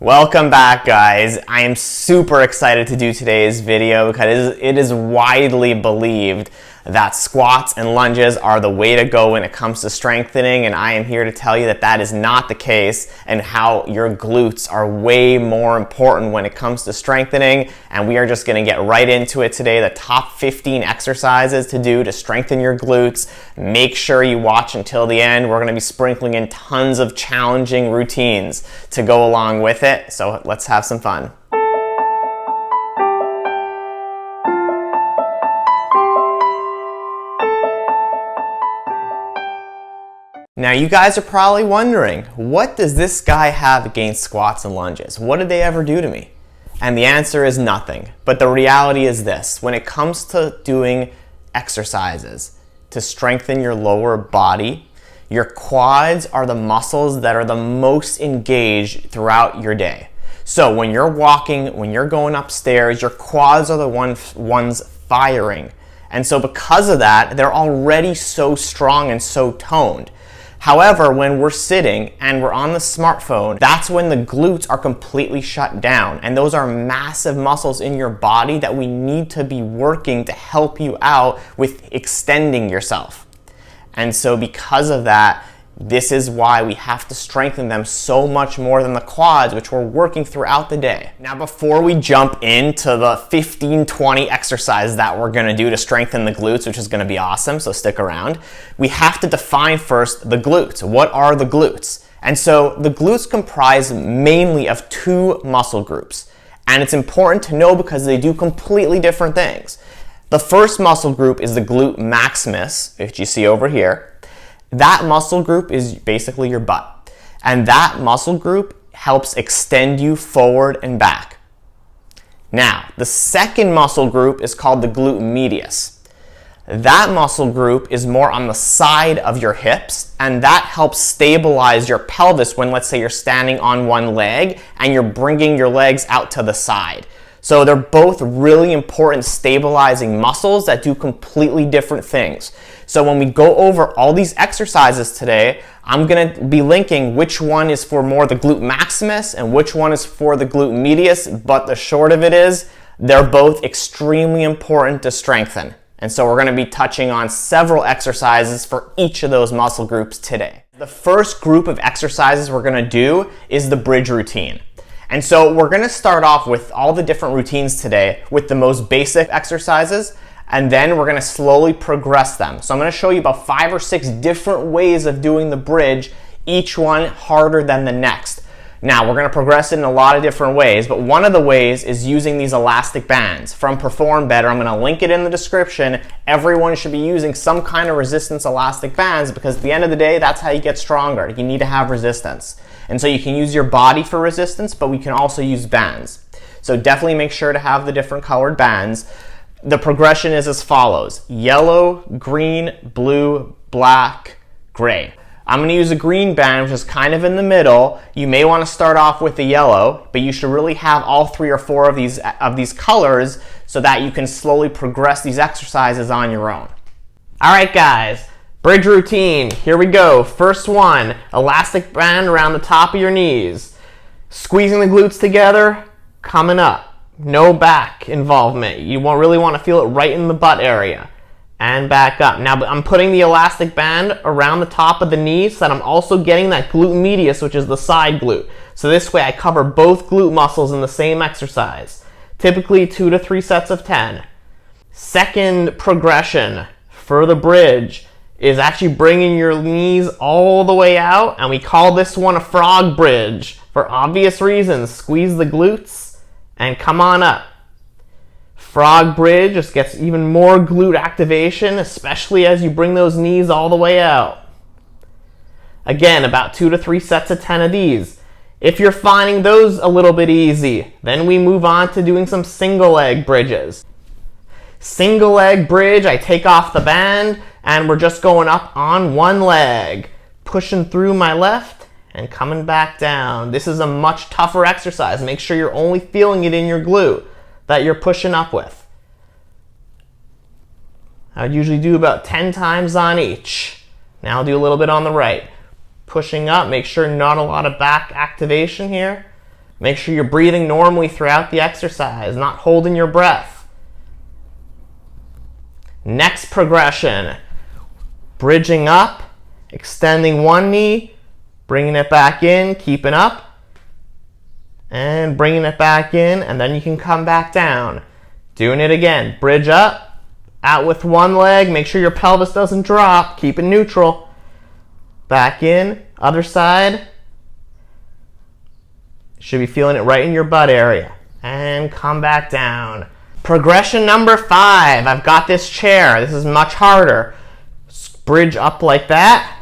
Welcome back, guys. I am super excited to do today's video because it is widely believed that squats and lunges are the way to go when it comes to strengthening, and I am here to tell you that that is not the case and how your glutes are way more important when it comes to strengthening. And we are just going to get right into it today, the top 15 exercises to do to strengthen your glutes. Make sure you watch until the end. We're going to be sprinkling in tons of challenging routines to go along with it, so let's have some fun. Now you guys are probably wondering, what does this guy have against squats and lunges? What did they ever do to me? And the answer is nothing. But the reality is this: when it comes to doing exercises to strengthen your lower body, your quads are the muscles that are the most engaged throughout your day. So when you're walking, when you're going upstairs, your quads are the ones firing. And so because of that, they're already so strong and so toned. However, when we're sitting and we're on the smartphone, that's when the glutes are completely shut down. And those are massive muscles in your body that we need to be working to help you out with extending yourself. And so because of that, this is why we have to strengthen them so much more than the quads, which we're working throughout the day. Now, before we jump into the 15-20 exercises that we're gonna do to strengthen the glutes, which is gonna be awesome, so stick around, we have to define first the glutes. What are the glutes? And so the glutes comprise mainly of two muscle groups. And it's important to know because they do completely different things. The first muscle group is the glute maximus, which you see over here. That muscle group is basically your butt. And that muscle group helps extend you forward and back. Now, the second muscle group is called the glute medius. That muscle group is more on the side of your hips, and that helps stabilize your pelvis when, let's say, you're standing on one leg and you're bringing your legs out to the side. So they're both really important stabilizing muscles that do completely different things. So when we go over all these exercises today, I'm going to be linking which one is for more the glute maximus and which one is for the glute medius, but the short of it is they're both extremely important to strengthen. And so we're going to be touching on several exercises for each of those muscle groups today. The first group of exercises we're going to do is the bridge routine. And so we're going to start off with all the different routines today with the most basic exercises, and then we're going to slowly progress them. So I'm going to show you about 5 or 6 different ways of doing the bridge, each one harder than the next. Now, we're going to progress it in a lot of different ways, but one of the ways is using these elastic bands from Perform Better. I'm going to link it in the description. Everyone should be using some kind of resistance elastic bands because at the end of the day, that's how you get stronger. You need to have resistance. And so you can use your body for resistance, but we can also use bands. So definitely make sure to have the different colored bands. The progression is as follows: yellow, green, blue, black, gray. I'm going to use a green band, which is kind of in the middle. You may want to start off with the yellow, but you should really have all 3 or 4 of these colors so that you can slowly progress these exercises on your own. All right, guys. Bridge routine, here we go. First one, elastic band around the top of your knees. Squeezing the glutes together, coming up. No back involvement. You won't really want to feel it right in the butt area. And back up. Now I'm putting the elastic band around the top of the knees so that I'm also getting that glute medius, which is the side glute. So this way I cover both glute muscles in the same exercise. Typically 2 to 3 sets of 10. Second progression for the bridge is actually bringing your knees all the way out, and we call this one a frog bridge for obvious reasons. Squeeze the glutes and come on up. Frog bridge just gets even more glute activation, especially as you bring those knees all the way out. Again, about 2 to 3 sets of 10 of these. If you're finding those a little bit easy, then we move on to doing some single leg bridges. Single leg bridge, I take off the band, and we're just going up on one leg, pushing through my left and coming back down. This is a much tougher exercise. Make sure you're only feeling it in your glute that you're pushing up with. I would usually do about 10 times on each. Now I'll do a little bit on the right. Pushing up, make sure not a lot of back activation here. Make sure you're breathing normally throughout the exercise, not holding your breath. Next progression, bridging up, extending one knee, bringing it back in, keeping up, and bringing it back in, and then you can come back down. Doing it again, bridge up, out with one leg, make sure your pelvis doesn't drop, keep it neutral. Back in, other side. Should be feeling it right in your butt area. And come back down. Progression number 5, I've got this chair. This is much harder. Bridge up like that.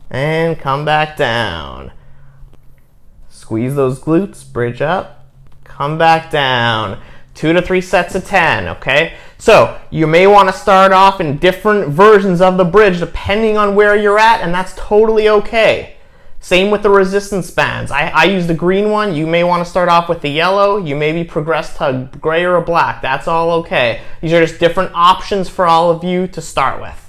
And come back down. Squeeze those glutes, bridge up, come back down. 2 to 3 sets of 10, okay? So you may want to start off in different versions of the bridge depending on where you're at, and that's totally okay. Same with the resistance bands. I use the green one. You may want to start off with the yellow. You maybe progress to gray or a black. That's all okay. These are just different options for all of you to start with.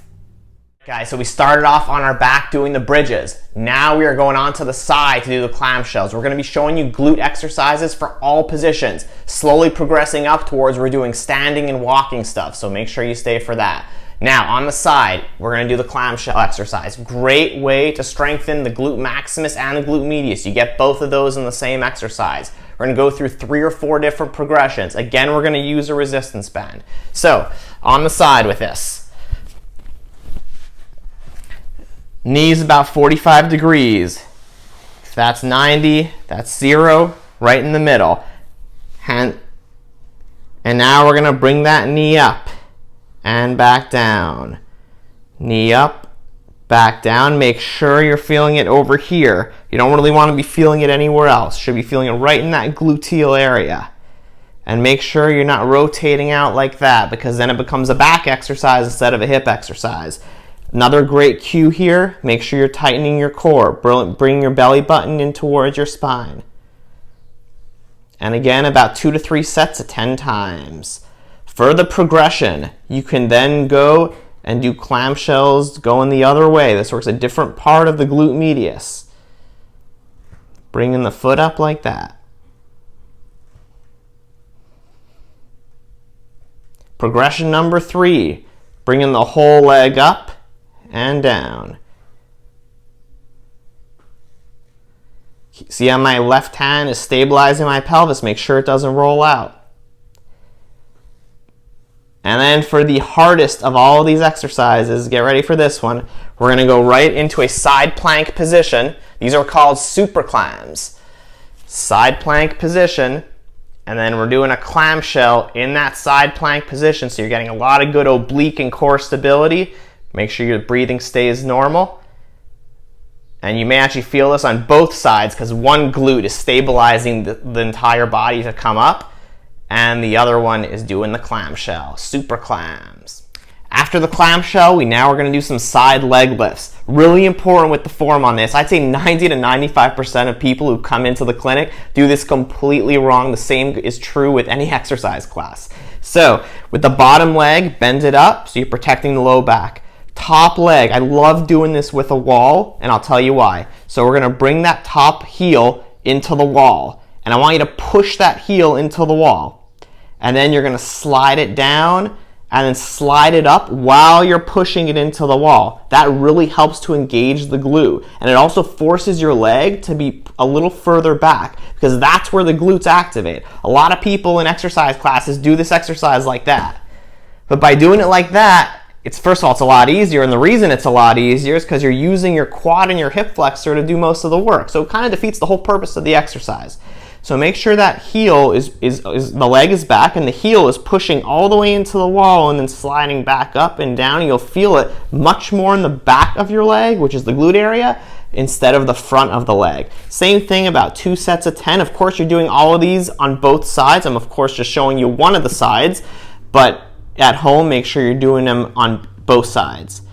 Guys, so we started off on our back doing the bridges. Now we are going on to the side to do the clamshells. We're going to be showing you glute exercises for all positions, slowly progressing up towards we're doing standing and walking stuff, so make sure you stay for that. Now, on the side, we're going to do the clamshell exercise. Great way to strengthen the glute maximus and the glute medius. You get both of those in the same exercise. We're going to go through 3 or 4 different progressions. Again, we're going to use a resistance band. So, on the side with this. Knees about 45 degrees. If that's 90, that's 0, right in the middle. And now we're going to bring that knee up and back down. Knee up, back down. Make sure you're feeling it over here. You don't really want to be feeling it anywhere else. Should be feeling it right in that gluteal area. And make sure you're not rotating out like that, because then it becomes a back exercise instead of a hip exercise. Another great cue here, make sure you're tightening your core. Bring your belly button in towards your spine. And again, about 2 to 3 sets of 10 times. For the progression, you can then go and do clamshells going the other way. This works a different part of the glute medius. Bringing the foot up like that. Progression number 3, bringing the whole leg up and down. See how my left hand is stabilizing my pelvis? Make sure it doesn't roll out. And then for the hardest of all of these exercises, get ready for this one. We're going to go right into a side plank position. These are called super clams. Side plank position. And then we're doing a clamshell in that side plank position, so you're getting a lot of good oblique and core stability. Make sure your breathing stays normal. And you may actually feel this on both sides because one glute is stabilizing the entire body to come up, and the other one is doing the clamshell, super clams. After the clamshell, now we're going to do some side leg lifts. Really important with the form on this. I'd say 90 to 95% of people who come into the clinic do this completely wrong. The same is true with any exercise class. So with the bottom leg, bend it up so you're protecting the low back. Top leg, I love doing this with a wall, and I'll tell you why. So we're going to bring that top heel into the wall, and I want you to push that heel into the wall. And then you're going to slide it down and then slide it up while you're pushing it into the wall. That really helps to engage the glute, and it also forces your leg to be a little further back because that's where the glutes activate. A lot of people in exercise classes do this exercise like that, but by doing it like that, first of all, it's a lot easier, and the reason it's a lot easier is because you're using your quad and your hip flexor to do most of the work. So it kind of defeats the whole purpose of the exercise. So make sure that heel the leg is back and the heel is pushing all the way into the wall and then sliding back up and down. And you'll feel it much more in the back of your leg, which is the glute area, instead of the front of the leg. Same thing, about 2 sets of 10. Of course, you're doing all of these on both sides. I'm of course just showing you one of the sides, but at home, make sure you're doing them on both sides.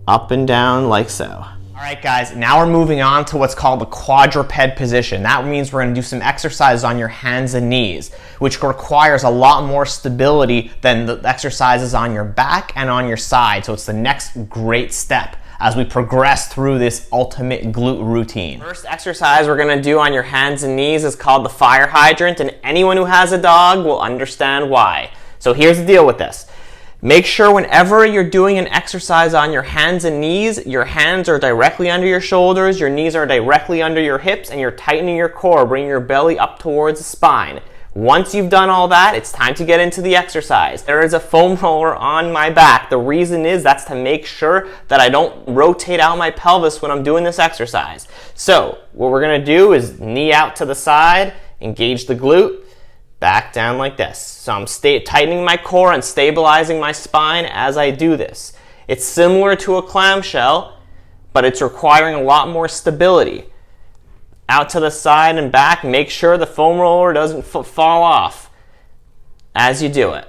Up and down like so. All right, guys, now we're moving on to what's called the quadruped position. That means we're going to do some exercises on your hands and knees, which requires a lot more stability than the exercises on your back and on your side. So it's the next great step as we progress through this ultimate glute routine. First exercise we're gonna do on your hands and knees is called the fire hydrant, and anyone who has a dog will understand why. So here's the deal with this. Make sure whenever you're doing an exercise on your hands and knees, your hands are directly under your shoulders, your knees are directly under your hips, and you're tightening your core, bringing your belly up towards the spine. Once you've done all that, it's time to get into the exercise. There is a foam roller on my back. The reason is that's to make sure that I don't rotate out my pelvis when I'm doing this exercise. So what we're gonna do is knee out to the side, engage the glute, back down like this. So I'm tightening my core and stabilizing my spine as I do this. It's similar to a clamshell, but it's requiring a lot more stability. Out to the side and back, make sure the foam roller doesn't fall off as you do it.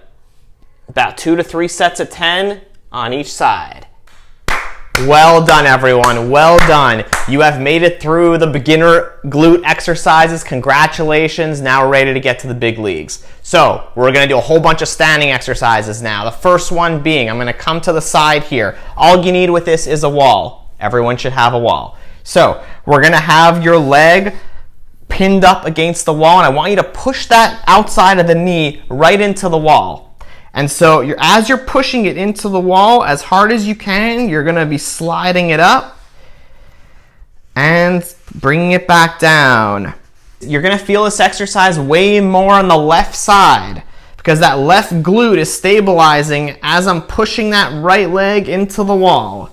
About 2 to 3 sets of 10 on each side. Well done, everyone. Well done. You have made it through the beginner glute exercises. Congratulations. Now we're ready to get to the big leagues. So we're going to do a whole bunch of standing exercises now. The first one being, I'm going to come to the side here. All you need with this is a wall. Everyone should have a wall. So we're going to have your leg pinned up against the wall, and I want you to push that outside of the knee right into the wall. And so as you're pushing it into the wall as hard as you can, you're going to be sliding it up and bringing it back down. You're going to feel this exercise way more on the left side because that left glute is stabilizing as I'm pushing that right leg into the wall.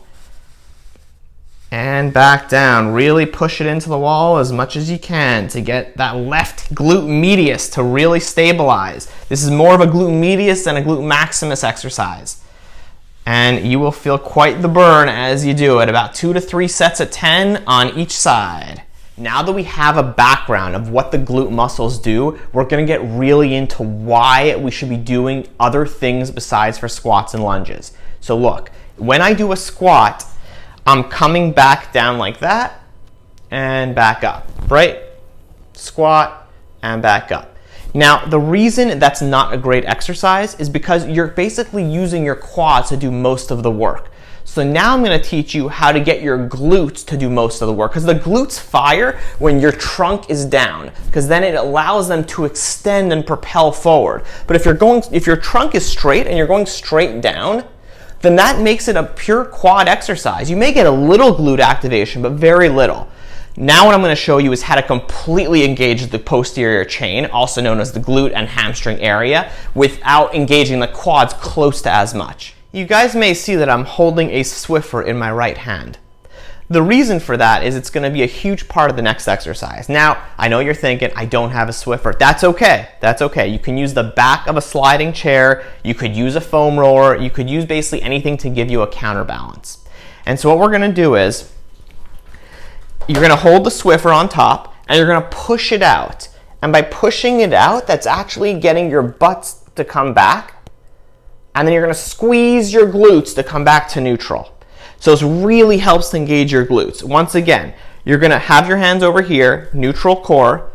And back down. Really push it into the wall as much as you can to get that left glute medius to really stabilize. This is more of a glute medius than a glute maximus exercise. And you will feel quite the burn as you do it. About 2 to 3 sets of 10 on each side. Now that we have a background of what the glute muscles do, we're going to get really into why we should be doing other things besides for squats and lunges. So look, when I do a squat, I'm coming back down like that and back up, right? Squat and back up. Now, the reason that's not a great exercise is because you're basically using your quads to do most of the work. So now I'm going to teach you how to get your glutes to do most of the work, because the glutes fire when your trunk is down, because then it allows them to extend and propel forward. But if your trunk is straight and you're going straight down, then that makes it a pure quad exercise. You may get a little glute activation, but very little. Now what I'm going to show you is how to completely engage the posterior chain, also known as the glute and hamstring area, without engaging the quads close to as much. You guys may see that I'm holding a Swiffer in my right hand. The reason for that is it's going to be a huge part of the next exercise. Now, I know you're thinking, I don't have a Swiffer. That's okay. That's okay. You can use the back of a sliding chair. You could use a foam roller. You could use basically anything to give you a counterbalance. And so what we're going to do is you're going to hold the Swiffer on top and you're going to push it out. And by pushing it out, that's actually getting your butts to come back. And then you're going to squeeze your glutes to come back to neutral. So this really helps to engage your glutes. Once again, you're going to have your hands over here, neutral core,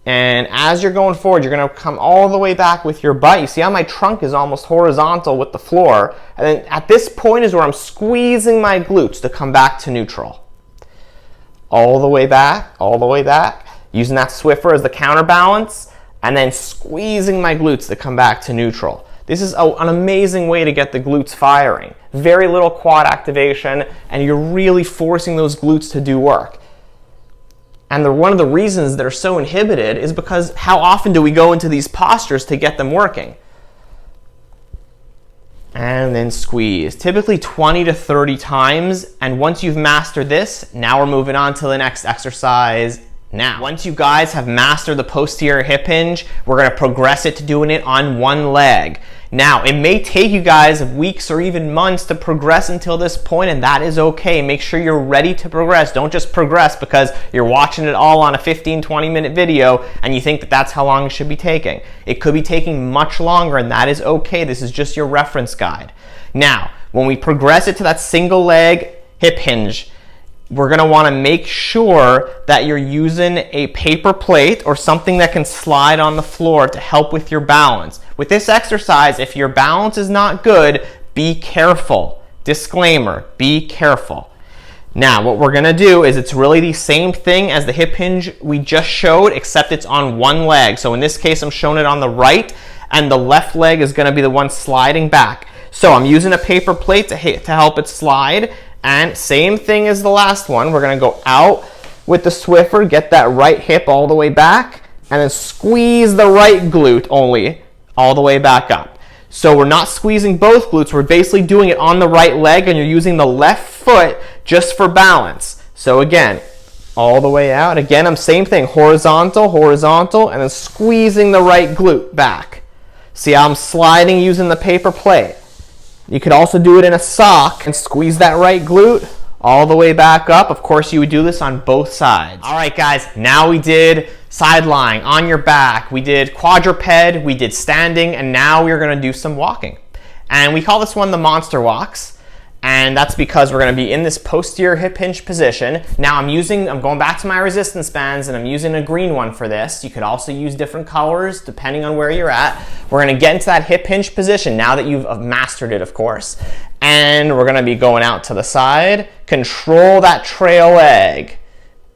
and as you're going forward, you're going to come all the way back with your butt. You see how my trunk is almost horizontal with the floor, and then at this point is where I'm squeezing my glutes to come back to neutral. All the way back, using that Swiffer as the counterbalance, and then squeezing my glutes to come back to neutral. This is an amazing way to get the glutes firing. Very little quad activation, and you're really forcing those glutes to do work. And one of the reasons they're so inhibited is because how often do we go into these postures to get them working? And then squeeze. Typically 20 to 30 times, and once you've mastered this, now we're moving on to the next exercise. Now, once you guys have mastered the posterior hip hinge, we're going to progress it to doing it on one leg. Now, it may take you guys weeks or even months to progress until this point, and that is okay. Make sure you're ready to progress. Don't just progress because you're watching it all on a 15-20 minute video and you think that that's how long it should be taking. It could be taking much longer, and that is okay. This is just your reference guide. Now, when we progress it to that single leg hip hinge, we're going to want to make sure that you're using a paper plate or something that can slide on the floor to help with your balance. With this exercise, if your balance is not good, be careful. disclaimer, be careful. Now, what we're gonna do is it's really the same thing as the hip hinge we just showed, except it's on one leg. So in this case, I'm showing it on the right, and the left leg is gonna be the one sliding back. So I'm using a paper plate to help it slide, and same thing as the last one. We're gonna go out with the Swiffer, get that right hip all the way back, and then squeeze the right glute only all the way back up. So we're not squeezing both glutes, we're basically doing it on the right leg, and you're using the left foot just for balance. So again, all the way out. Again, I'm same thing, horizontal, horizontal, and then squeezing the right glute back. See how I'm sliding using the paper plate? You could also do it in a sock and squeeze that right glute all the way back up. Of course, you would do this on both sides. All right, guys, now we did side lying, on your back. We did quadruped, we did standing, and now we're gonna do some walking. And we call this one the monster walks. And that's because we're gonna be in this posterior hip hinge position. Now I'm going back to my resistance bands, and I'm using a green one for this. You could also use different colors depending on where you're at. We're gonna get into that hip hinge position now that you've mastered it, of course. And we're gonna be going out to the side. Control that trail leg.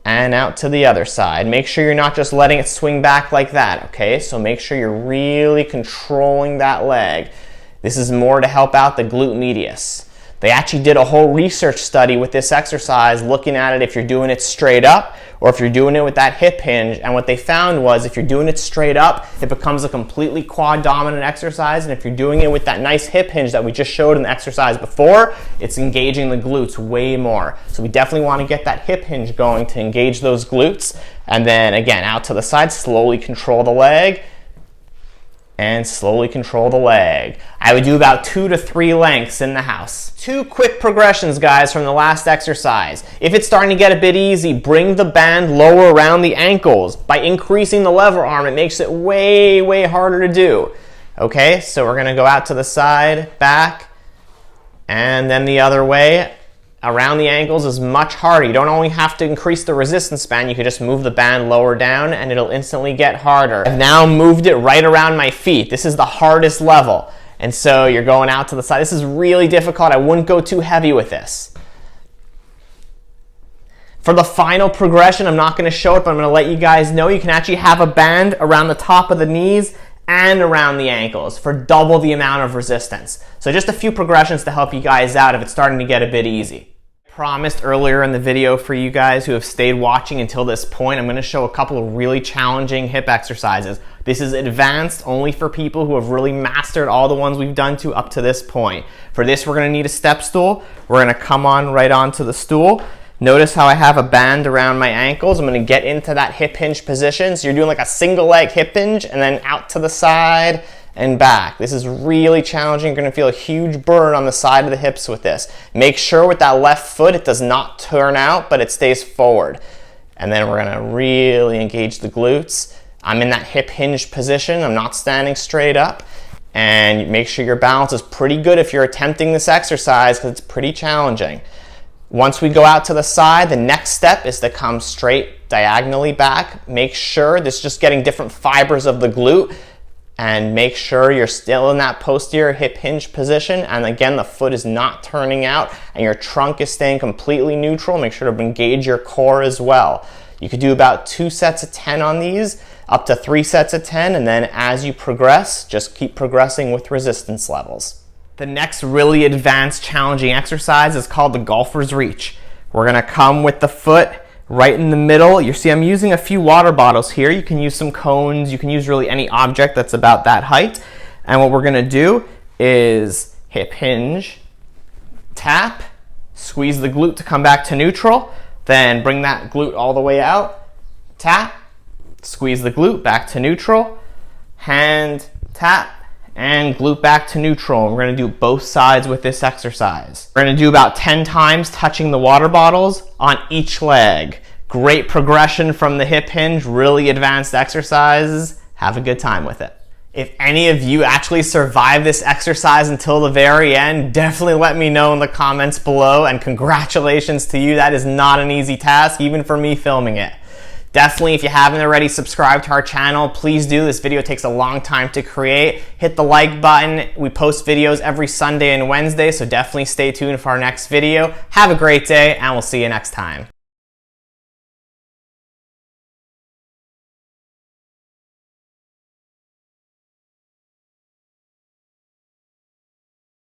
And out to the other side. Make sure you're not just letting it swing back like that, okay? So make sure you're really controlling that leg. This is more to help out the glute medius. They actually did a whole research study with this exercise, looking at it if you're doing it straight up or if you're doing it with that hip hinge. And what they found was if you're doing it straight up, it becomes a completely quad dominant exercise. And if you're doing it with that nice hip hinge that we just showed in the exercise before, it's engaging the glutes way more. So we definitely want to get that hip hinge going to engage those glutes. And then again, out to the side, slowly control the leg. And slowly control the leg. I would do about 2 to 3 lengths in the house. 2 quick progressions, guys, from the last exercise. If it's starting to get a bit easy, bring the band lower around the ankles. By increasing the lever arm, it makes it way, way harder to do. Okay, so we're gonna go out to the side, back, and then the other way. Around the ankles is much harder. You don't only have to increase the resistance band, you can just move the band lower down and it'll instantly get harder. I've now moved it right around my feet. This is the hardest level. And so you're going out to the side. This is really difficult. I wouldn't go too heavy with this. For the final progression, I'm not gonna show it, but I'm gonna let you guys know you can actually have a band around the top of the knees and around the ankles for double the amount of resistance. So just a few progressions to help you guys out if it's starting to get a bit easy. I promised earlier in the video for you guys who have stayed watching until this point, I'm gonna show a couple of really challenging hip exercises. This is advanced only for people who have really mastered all the ones we've done to up to this point. For this, we're gonna need a step stool. We're gonna come on right onto the stool. Notice how I have a band around my ankles. I'm gonna get into that hip hinge position. So you're doing like a single leg hip hinge and then out to the side and back. This is really challenging. You're gonna feel a huge burn on the side of the hips with this. Make sure with that left foot, it does not turn out, but it stays forward. And then we're gonna really engage the glutes. I'm in that hip hinge position. I'm not standing straight up. And make sure your balance is pretty good if you're attempting this exercise because it's pretty challenging. Once we go out to the side, the next step is to come straight diagonally back. Make sure this is just getting different fibers of the glute, and make sure you're still in that posterior hip hinge position. And again, the foot is not turning out and your trunk is staying completely neutral. Make sure to engage your core as well. You could do about 2 sets of 10 on these, up to 3 sets of 10. And then as you progress, just keep progressing with resistance levels. The next really advanced challenging exercise is called the golfer's reach. We're gonna come with the foot right in the middle. You see I'm using a few water bottles here. You can use some cones. You can use really any object that's about that height. And what we're gonna do is hip hinge, tap, squeeze the glute to come back to neutral, then bring that glute all the way out, tap, squeeze the glute back to neutral, hand, tap, and glute back to neutral. And we're gonna do both sides with this exercise. We're gonna do about 10 times touching the water bottles on each leg. Great progression from the hip hinge, really advanced exercises. Have a good time with it. If any of you actually survive this exercise until the very end, definitely let me know in the comments below, and congratulations to you. That is not an easy task, even for me filming it. Definitely, if you haven't already subscribed to our channel, please do. This video takes a long time to create. Hit the like button. We post videos every Sunday and Wednesday, so definitely stay tuned for our next video. Have a great day, and we'll see you next time.